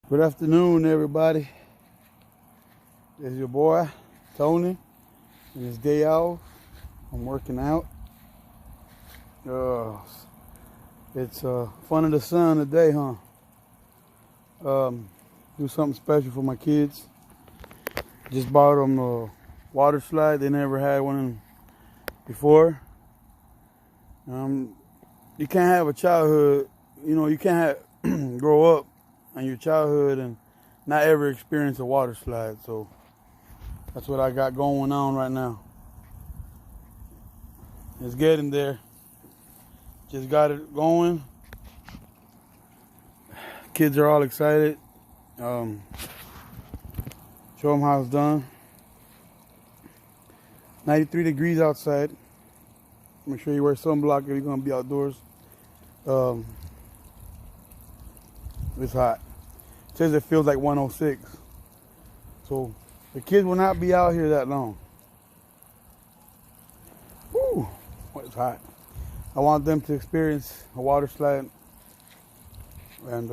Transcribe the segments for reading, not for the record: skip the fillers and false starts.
Good afternoon, everybody. It's your boy, Tony, and it's day off. I'm working out. It's fun in the sun today, huh? Do something special for my kids. Just bought them a water slide. They never had one before. You can't have a childhood, you can't grow up in your childhood and not ever experience a water slide. So that's what I got going on right now. It's getting there. Just got it going. Kids are all excited. Show them how it's done. 93 degrees outside. Make sure you wear sunblock if you're going to be outdoors. It's hot. It says it feels like 106. So the kids will not be out here that long. Woo, it's hot. I want them to experience a water slide, and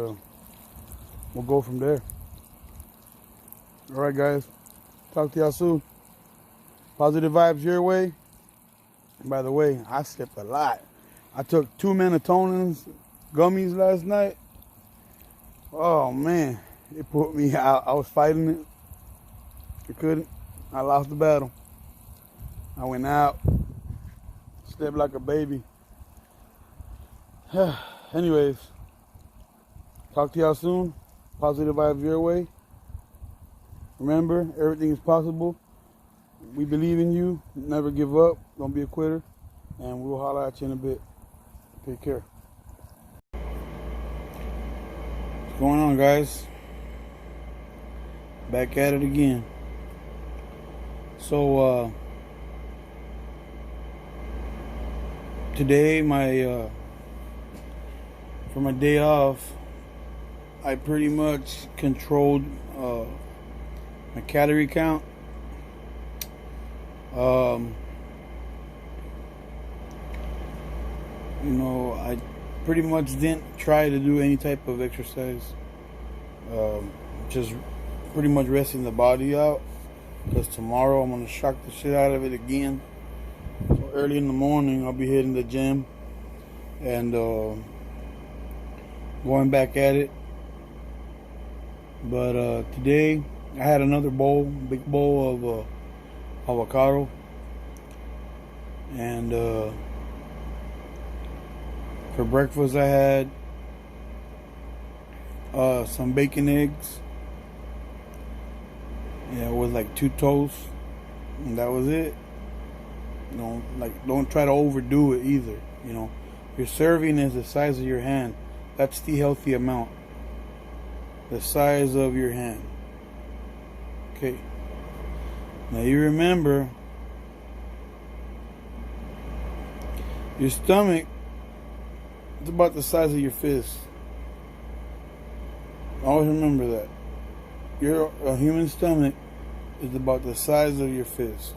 we'll go from there. All right, guys. Talk to y'all soon. Positive vibes your way. By the way, I slept a lot. I took 2 melatonin gummies last night. Oh, man. It put me out. I was fighting it. I couldn't. I lost the battle. I went out. Slept like a baby. Anyways, talk to y'all soon. Positive vibes your way. Remember, everything is possible. We believe in you. Never give up. Don't be a quitter. And we'll holler at you in a bit. Take care. What's going on, guys? Back at it again. So, today, for my day off, I pretty much controlled my calorie count. I pretty much didn't try to do any type of exercise. Just pretty much resting the body out, because tomorrow I'm gonna shock the shit out of it again. So early in the morning I'll be hitting the gym and going back at it. But today I had another big bowl of avocado, and for breakfast I had some bacon, eggs, with like 2 toasts, and that was it. Don't try to overdo it either. Your serving is the size of your hand. That's the healthy amount. The size of your hand. Okay. Now you remember, your stomach is about the size of your fist. Always remember that. A human stomach is about the size of your fist.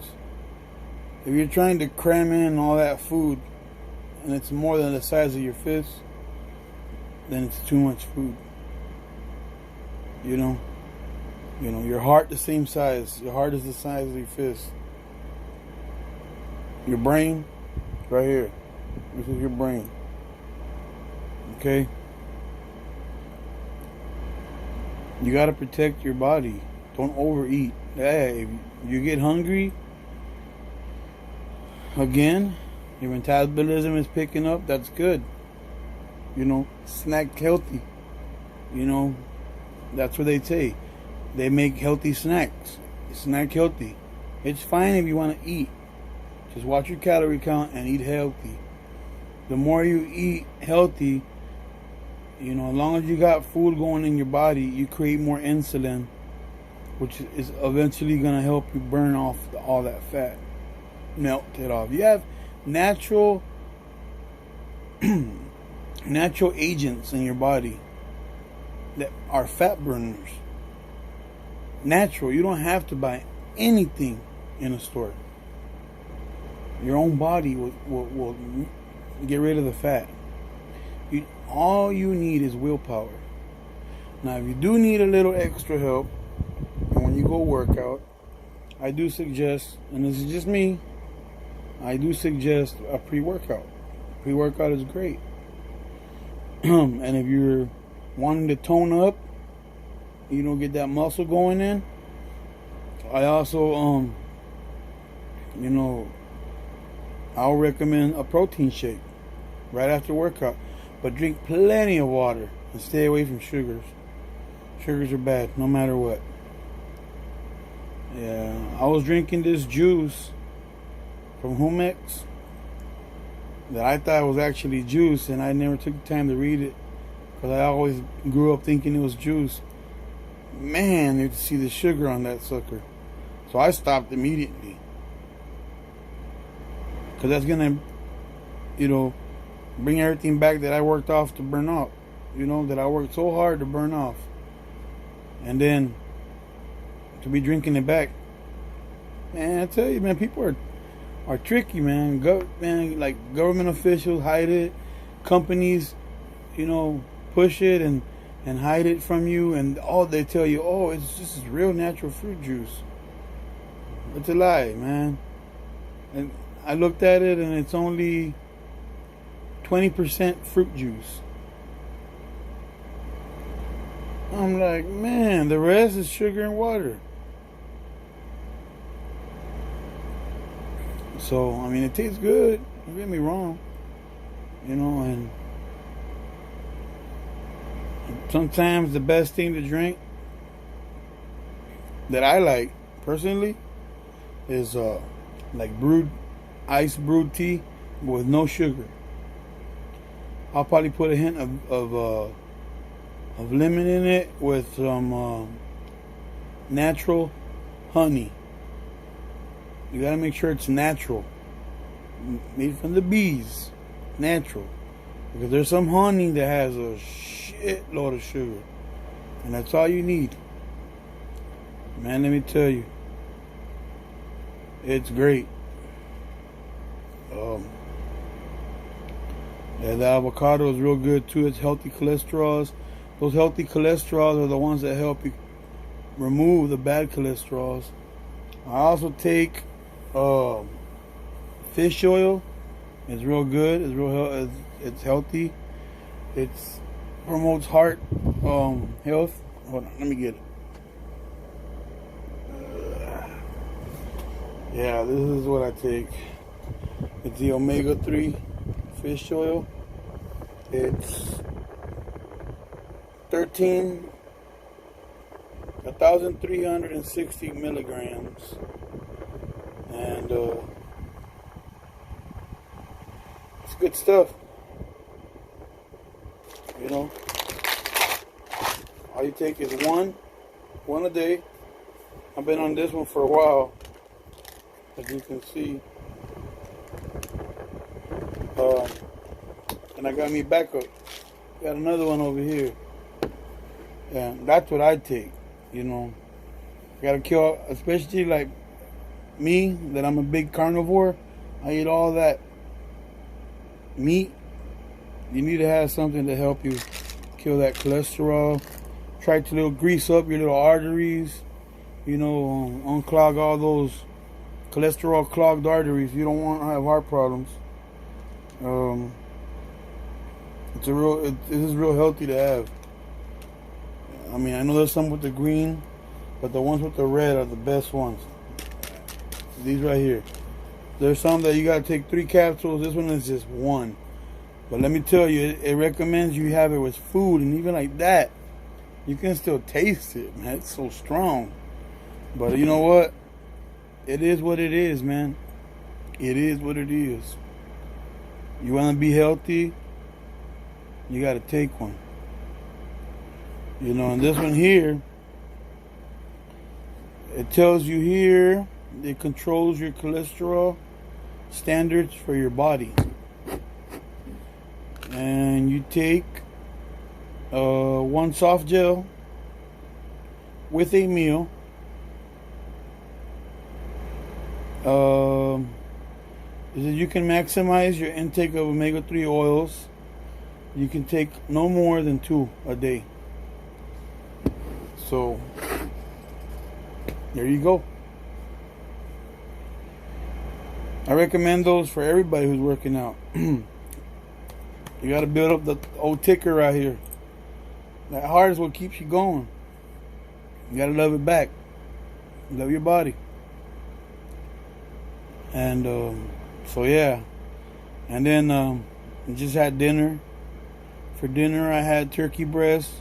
If you're trying to cram in all that food and it's more than the size of your fist, then it's too much food. Your heart the same size. Your heart is the size of your fist. Your brain, right here. This is your brain. Okay? You gotta protect your body. Don't overeat. Hey, if you get hungry again, your metabolism is picking up, that's good. Snack healthy. That's what they say. They make healthy snacks. Snack healthy. It's fine if you want to eat. Just watch your calorie count and eat healthy. The more you eat healthy, as long as you got food going in your body, you create more insulin, which is eventually going to help you burn off all that fat. Melt it off. You have natural agents in your body that are fat burners. Natural. You don't have to buy anything in a store. Your own body will get rid of the fat. All you need is willpower. Now, if you do need a little extra help, and when you go work out, I do suggest, and this is just me, I do suggest a pre-workout. Pre-workout is great. And if you're wanting to tone up, get that muscle going in, I also, I'll recommend a protein shake right after workout. But drink plenty of water and stay away from sugars. Sugars are bad, no matter what. Yeah, I was drinking this juice from Humex that I thought was actually juice, and I never took the time to read it because I always grew up thinking it was juice. Man, you can see the sugar on that sucker. So I stopped immediately. Because that's going to, bring everything back that I worked off to burn off. That I worked so hard to burn off. And then to be drinking it back. Man, I tell you, man, people are tricky, man. Like government officials hide it. Companies, push it and hide it from you. And they tell you, it's just real natural fruit juice. It's a lie, man. And I looked at it, and it's only 20% fruit juice. I'm like, man, the rest is sugar and water. So, I mean, it tastes good. Don't get me wrong. And sometimes the best thing to drink that I like, personally, is like ice brewed tea with no sugar. I'll probably put a hint of lemon in it with some natural honey. You gotta make sure it's natural, made from the bees, natural. Because there's some honey that has a shitload of sugar, and that's all you need. Man, let me tell you, it's great. Yeah, the avocado is real good too. It's healthy cholesterols. Those healthy cholesterols are the ones that help you remove the bad cholesterols. I also take fish oil. It's real good. It's healthy. It promotes heart health. Hold on, let me get it. Yeah, this is what I take. It's the omega-3 fish oil. It's 1,360 milligrams. And it's good stuff. All you take is one a day. I've been on this one for a while, as you can see. And I got me backup. Got another one over here. And that's what I take, Gotta kill, especially like me, that I'm a big carnivore. I eat all that meat. You need to have something to help you kill that cholesterol. Try to grease up your little arteries. Unclog all those cholesterol clogged arteries. You don't want to have heart problems. This is real healthy to have. I mean, I know there's some with the green, but the ones with the red are the best ones. These right here. There's some that you gotta take 3 capsules. This one is just 1. But let me tell you, it recommends you have it with food, and even like that, you can still taste it, man. It's so strong. But you know what? It is what it is, man. It is what it is. You want to be healthy, you got to take one. And this one here, it tells you here, it controls your cholesterol standards for your body. And you take 1 soft gel with a meal. You can maximize your intake of omega-3 oils. You can take no more than 2 a day. So there you go. I recommend those for everybody who's working out. You got to build up the old ticker right here. That heart is what keeps you going. You got to love it back. Love your body. And so yeah. And then I just had dinner. For dinner I had turkey breast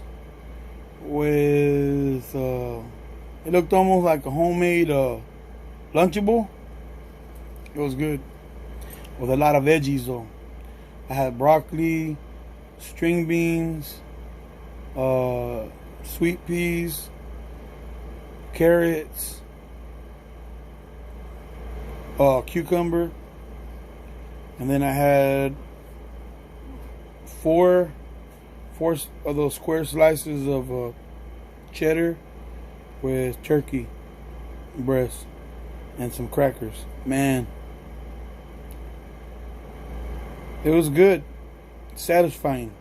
with it looked almost like a homemade Lunchable. It was good. With a lot of veggies though. I had broccoli, string beans, sweet peas, carrots, cucumber, and then I had four of those square slices of cheddar with turkey breast and some crackers. Man, it was good. Satisfying.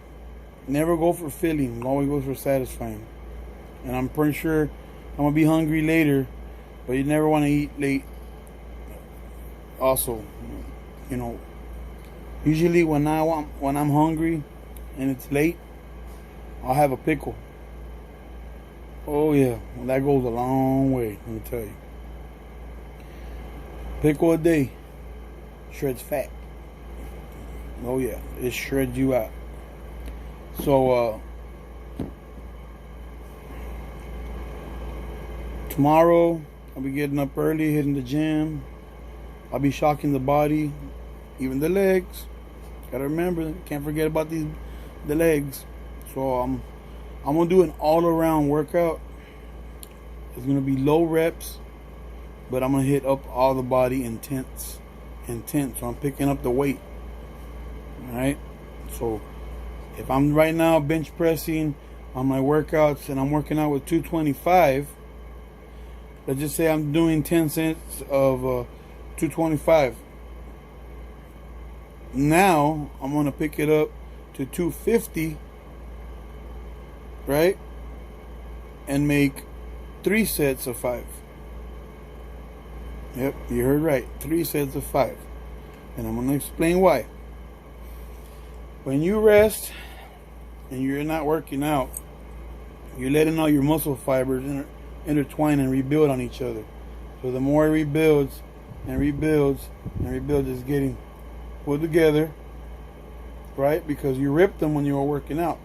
Never go for filling. Always go for satisfying. And I'm pretty sure I'm going to be hungry later. But you never want to eat late. Also, you know, usually when I'm hungry and it's late, I'll have a pickle. Oh yeah, well, that goes a long way, let me tell you. Pickle a day shreds fat. Oh yeah, it shreds you out. So tomorrow I'll be getting up early, hitting the gym. I'll be shocking the body, even the legs. Gotta remember, can't forget about the legs. So I'm gonna do an all-around workout. It's gonna be low reps, but I'm gonna hit up all the body intense. So I'm picking up the weight. Alright? So if I'm right now bench pressing on my workouts and I'm working out with 225, let's just say I'm doing 10 sets of 225. Now I'm gonna pick it up to 250, right? And make 3 sets of 5. Yep, you heard right. 3 sets of 5. And I'm gonna explain why. When you rest and you're not working out, you're letting all your muscle fibers intertwine and rebuild on each other. So the more it rebuilds and rebuilds and rebuilds, it's getting put together, right? Because you ripped them when you were working out.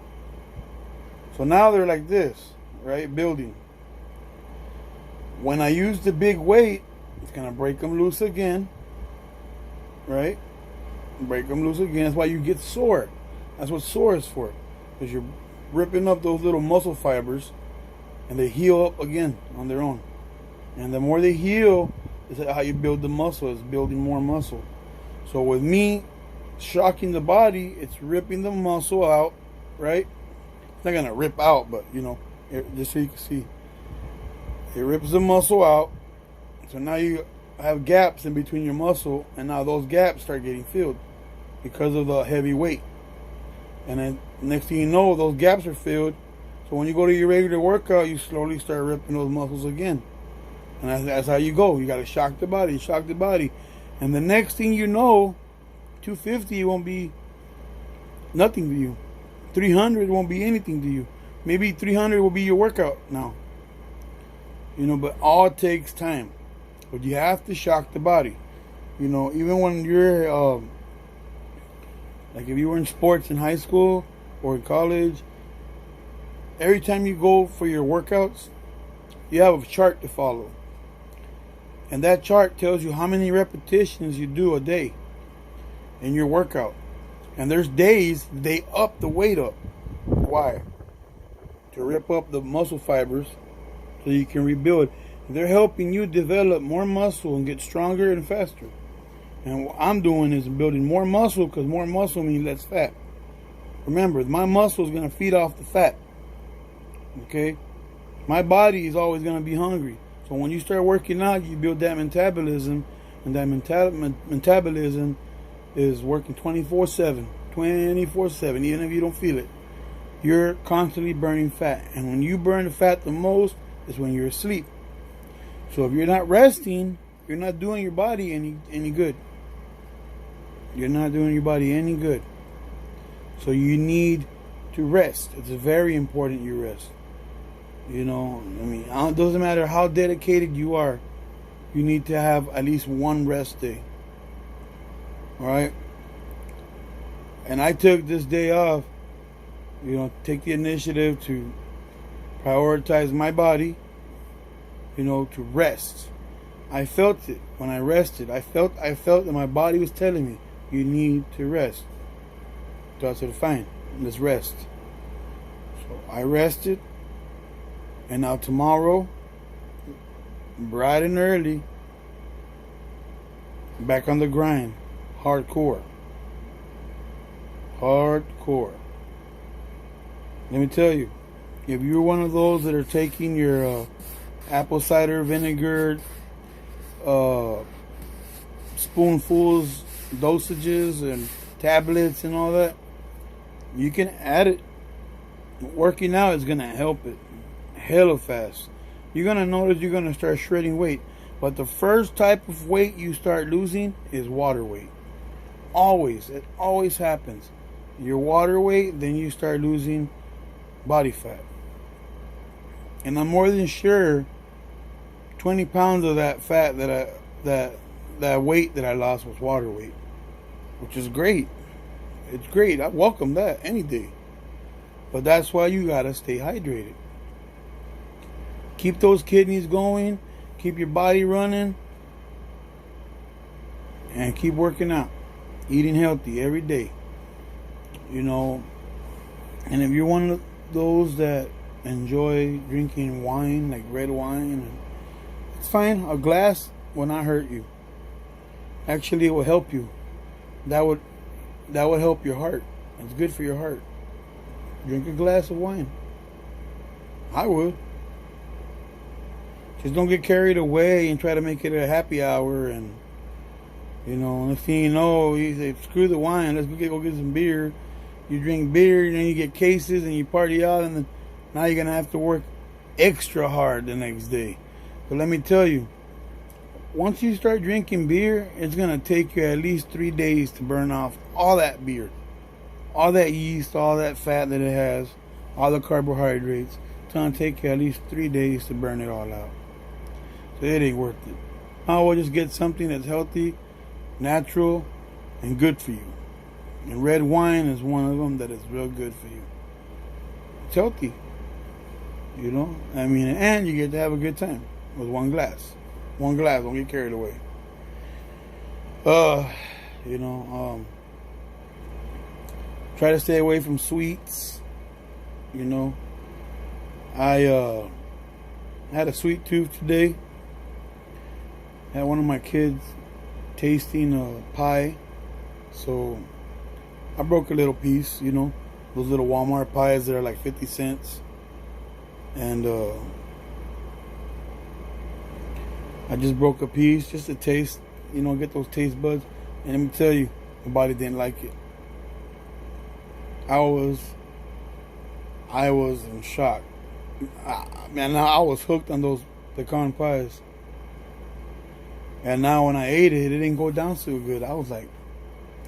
So now they're like this, right? Building. When I use the big weight, it's gonna break them loose again, right? Break them loose again. That's why you get sore. That's what sore is for, because you're ripping up those little muscle fibers, and they heal up again on their own. And the more they heal, is how you build the muscle. It's building more muscle. So with me shocking the body, it's ripping the muscle out, right? It's not gonna rip out, but you know, just so you can see, it rips the muscle out. So now you have gaps in between your muscle, and now those gaps start getting filled because of the heavy weight. And then next thing you know, those gaps are filled. So when you go to your regular workout, you slowly start ripping those muscles again. And that's how you go. You got to shock the body. And the next thing you know, 250 won't be nothing to you. 300 won't be anything to you. Maybe 300 will be your workout now. You know, but all it takes time. But you have to shock the body. You know, even when you're, like if you were in sports in high school or in college, every time you go for your workouts, you have a chart to follow. And that chart tells you how many repetitions you do a day in your workout. And there's days they up the weight up. Why? To rip up the muscle fibers so you can rebuild. They're helping you develop more muscle and get stronger and faster. And what I'm doing is building more muscle, because more muscle means less fat. Remember, my muscle is going to feed off the fat. Okay? My body is always going to be hungry. So when you start working out, you build that metabolism, and that metabolism is working 24/7, even if you don't feel it. you're constantly burning fat. And when you burn the fat the most is when you're asleep. So if you're not resting, you're not doing your body any good. You're not doing your body any good. So you need to rest. It's very important you rest. You know, I mean, it doesn't matter how dedicated you are. You need to have at least one rest day. Alright? And I took this day off, you know, take the initiative to prioritize my body, you know, to rest. I felt it when I rested. I felt that my body was telling me, you need to rest. So I said, fine, let's rest. So I rested. And now tomorrow, bright and early, back on the grind. Hardcore. Hardcore. Let me tell you, if you're one of those that are taking your apple cider vinegar spoonfuls, dosages, and tablets and all that, you can add it. Working out is going to help it hella fast. You're going to notice you're going to start shredding weight. But the first type of weight you start losing is water weight. Always. It always happens. Your water weight, then you start losing body fat. And I'm more than sure 20 pounds of that fat that weight that I lost was water weight. Which is great. It's great. I welcome that any day. But that's why you gotta stay hydrated. Keep those kidneys going. Keep your body running. And keep working out. Eating healthy every day. You know. And if you're one of those that enjoy drinking wine, like red wine, it's fine. A glass will not hurt you. Actually, it will help you. That would help your heart. It's good for your heart. Drink a glass of wine. I would. Just don't get carried away and try to make it a happy hour. And, you know, next thing you know, you say, screw the wine, let's go get some beer. You drink beer, and then you get cases, and you party out, and then now you're going to have to work extra hard the next day. But let me tell you, once you start drinking beer, it's going to take you at least 3 days to burn off all that beer. All that yeast, all that fat that it has, all the carbohydrates. It's going to take you at least 3 days to burn it all out. So it ain't worth it. I will just get something that's healthy, natural, and good for you. And red wine is one of them that is real good for you. It's healthy. You know? I mean, and you get to have a good time with one glass. One glass, don't get carried away. You know, try to stay away from sweets. You know, I had a sweet tooth today. Had one of my kids tasting a pie, so I broke a little piece. You know, those little Walmart pies that are like 50 cents, and I just broke a piece just to taste. You know, get those taste buds. And let me tell you, my body didn't like it. I was in shock. Man, I was hooked on those pecan pies. And now when I ate it, it didn't go down so good. I was like,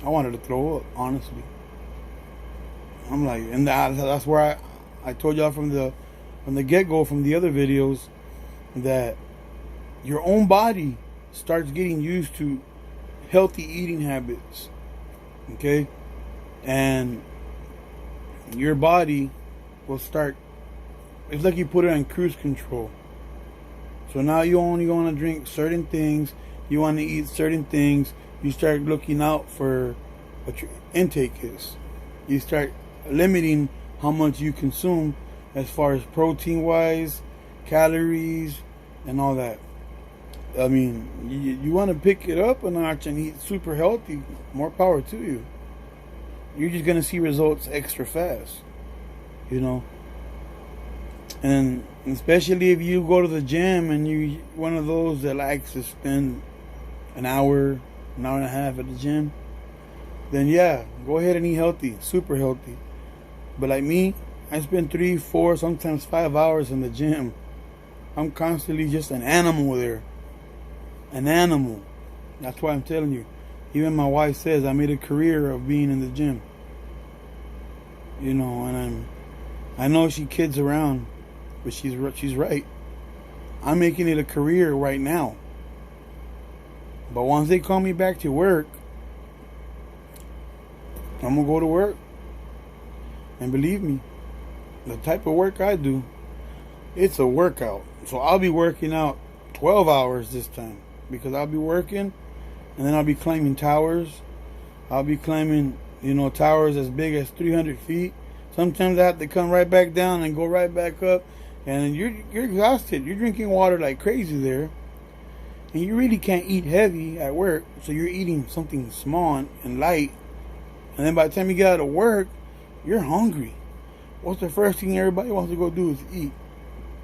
I wanted to throw up, honestly. I'm like, and that's where I told y'all from the get-go, from the other videos, that your own body starts getting used to healthy eating habits. Okay? And your body will start, it's like you put it on cruise control. So now you only want to drink certain things, you want to eat certain things, you start looking out for what your intake is. You start limiting how much you consume as far as protein wise, calories, and all that. I mean, you want to pick it up a notch and eat super healthy, more power to you. You're just going to see results extra fast, you know. And especially if you go to the gym and you're one of those that likes to spend an hour and a half at the gym, then yeah, go ahead and eat healthy, super healthy. But like me, I spend 3, 4, sometimes 5 hours in the gym. I'm constantly just an animal there. An animal. That's why I'm telling you. Even my wife says I made a career of being in the gym. You know, and I know she kids around, but she's right. I'm making it a career right now. But once they call me back to work, I'm going to go to work. And believe me, the type of work I do, it's a workout. So I'll be working out 12 hours this time. Because I'll be working, and then I'll be climbing towers. I'll be climbing, towers as big as 300 feet. Sometimes I have to come right back down and go right back up. And you're exhausted. You're drinking water like crazy there. And you really can't eat heavy at work. So you're eating something small and light. And then by the time you get out of work, you're hungry. What's the first thing everybody wants to go do is eat?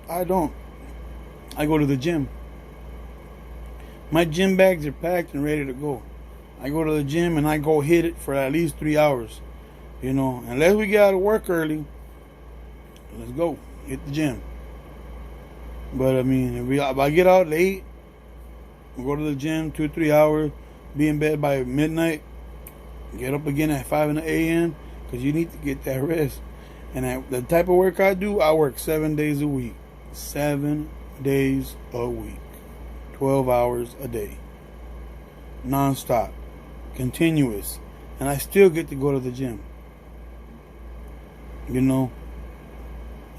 I don't. I go to the gym. My gym bags are packed and ready to go. I go to the gym and I go hit it for at least 3 hours. Unless we get out of work early, let's go. Hit the gym. But if I get out late, we go to the gym 2, 3 hours, be in bed by midnight, get up again at 5 a.m. because you need to get that rest. And the type of work I do, I work 7 days a week. 7 days a week. 12 hours a day. Non-stop. Continuous. And I still get to go to the gym.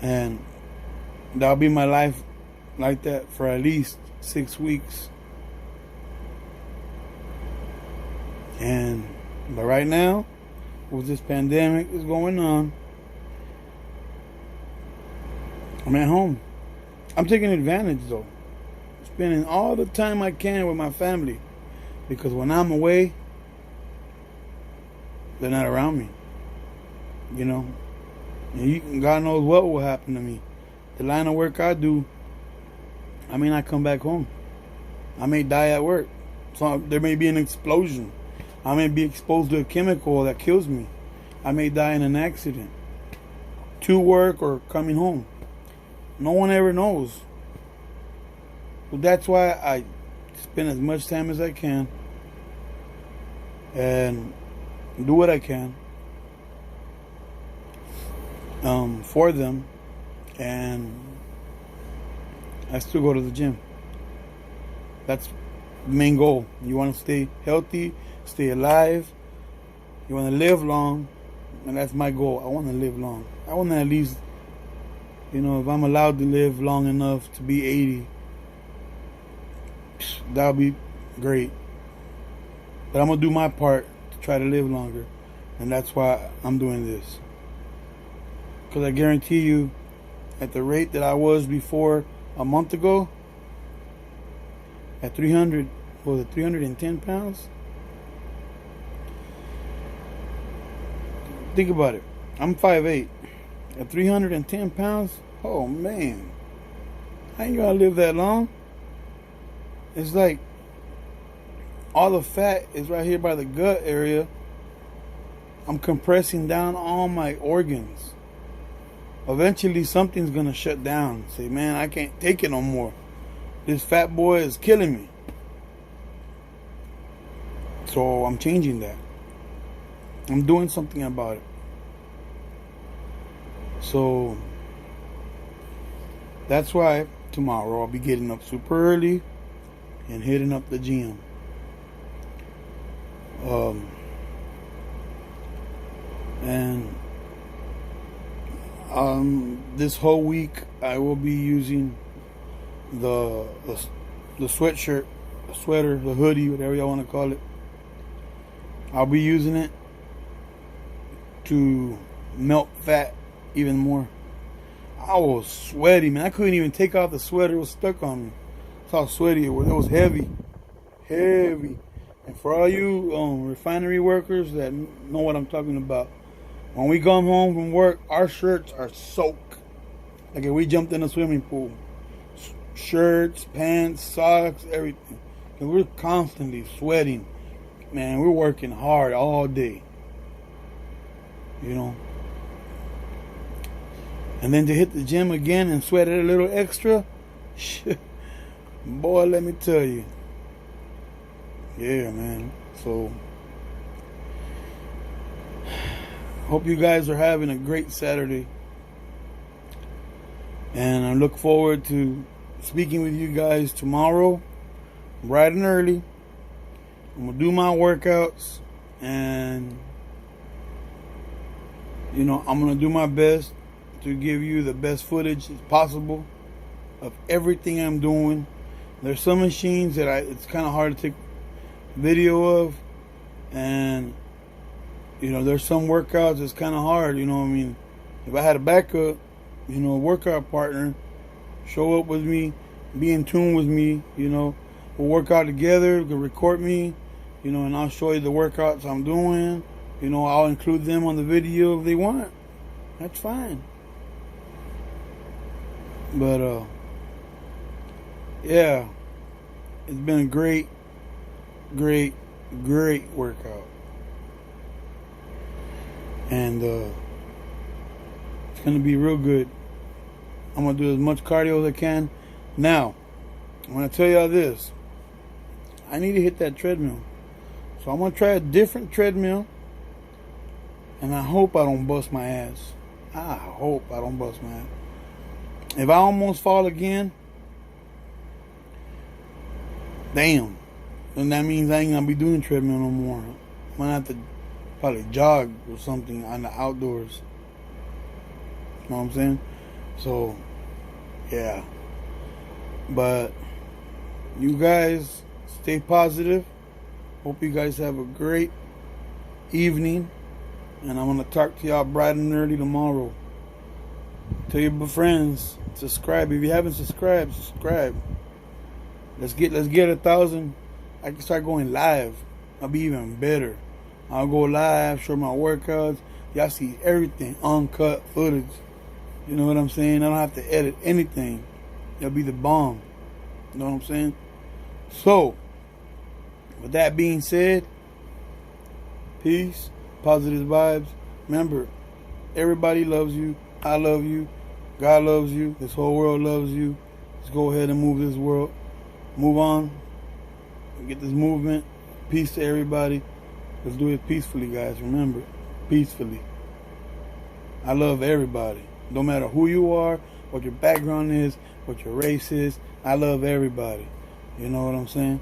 And that'll be my life like that for at least 6 weeks. But right now, with this pandemic that's going on, I'm at home. I'm taking advantage though. Spending all the time I can with my family. Because when I'm away, they're not around me. And God knows what will happen to me. The line of work I do, I may not come back home. I may die at work. So there may be an explosion. I may be exposed to a chemical that kills me. I may die in an accident. To work or coming home. No one ever knows. But that's why I spend as much time as I can. And do what I can. For them. And I still go to the gym. That's the main goal. You want to stay healthy, stay alive. You want to live long. And that's my goal. I want to live long. I want to at least, if I'm allowed to live long enough to be 80, that'll be great. But I'm going to do my part to try to live longer. And that's why I'm doing this. Because I guarantee you, at the rate that I was before a month ago, at 310 pounds? Think about it. I'm 5'8". At 310 pounds? Oh, man. I ain't gonna live that long. It's like all the fat is right here by the gut area. I'm compressing down all my organs. Eventually something's gonna shut down. Say, man, I can't take it no more. This fat boy is killing me. So I'm changing that. I'm doing something about it. So that's why tomorrow I'll be getting up super early and hitting up the gym. This whole week I will be using the sweatshirt, the sweater, the hoodie, whatever y'all want to call it. I'll be using it to melt fat even more. I was sweaty, man. I couldn't even take off the sweater. It was stuck on me. That's how sweaty it was. It was heavy. Heavy. And for all you refinery workers that know what I'm talking about, when we come home from work, our shirts are soaked. Like if we jumped in a swimming pool. Shirts, pants, socks, everything. And we're constantly sweating. Man, we're working hard all day. And then to hit the gym again and sweat it a little extra, boy, let me tell you. Yeah, man. So, hope you guys are having a great Saturday. And I look forward to speaking with you guys tomorrow, bright and early. I'm going to do my workouts. And, you know, I'm going to do my best to give you the best footage as possible of everything I'm doing. There's some machines that it's kind of hard to take video of, and you know, there's some workouts it's kind of hard. You know what I mean? If I had a backup, you know, a workout partner show up with me, be in tune with me, you know, we'll work out together, can record me, you know, and I'll show you the workouts I'm doing. You know, I'll include them on the video if they want. That's fine. But yeah, it's been a great workout, and it's gonna be real good. I'm gonna do as much cardio as I can. Now, I'm gonna tell y'all this: I need to hit that treadmill, so I'm gonna try a different treadmill, and I hope I don't bust my ass. I hope I don't bust my ass. If I almost fall again, damn. And that means I ain't gonna be doing treadmill no more. I'm gonna have to probably jog or something on the outdoors. You know what I'm saying? So, yeah. But you guys stay positive. Hope you guys have a great evening. And I'm gonna talk to y'all bright and early tomorrow. Tell your friends, subscribe. If you haven't subscribed, subscribe. Let's get 1,000. I can start going live. I'll be even better. I'll go live, show my workouts. Y'all see everything, uncut footage. You know what I'm saying? I don't have to edit anything. It'll be the bomb. You know what I'm saying? So, with that being said, peace, positive vibes. Remember, everybody loves you. I love you. God loves you. This whole world loves you. Let's go ahead and move this world. Move on. Get this movement. Peace to everybody. Let's do it peacefully, guys. Remember, peacefully. I love everybody. No matter who you are, what your background is, what your race is. I love everybody. You know what I'm saying?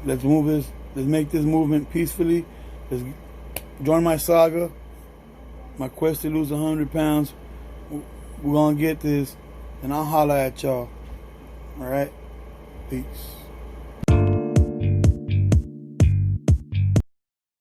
Let's move this. Let's make this movement peacefully. Let's join my saga. My quest to lose 100 pounds. We're going to get this. And I'll holler at y'all. Alright? Peace.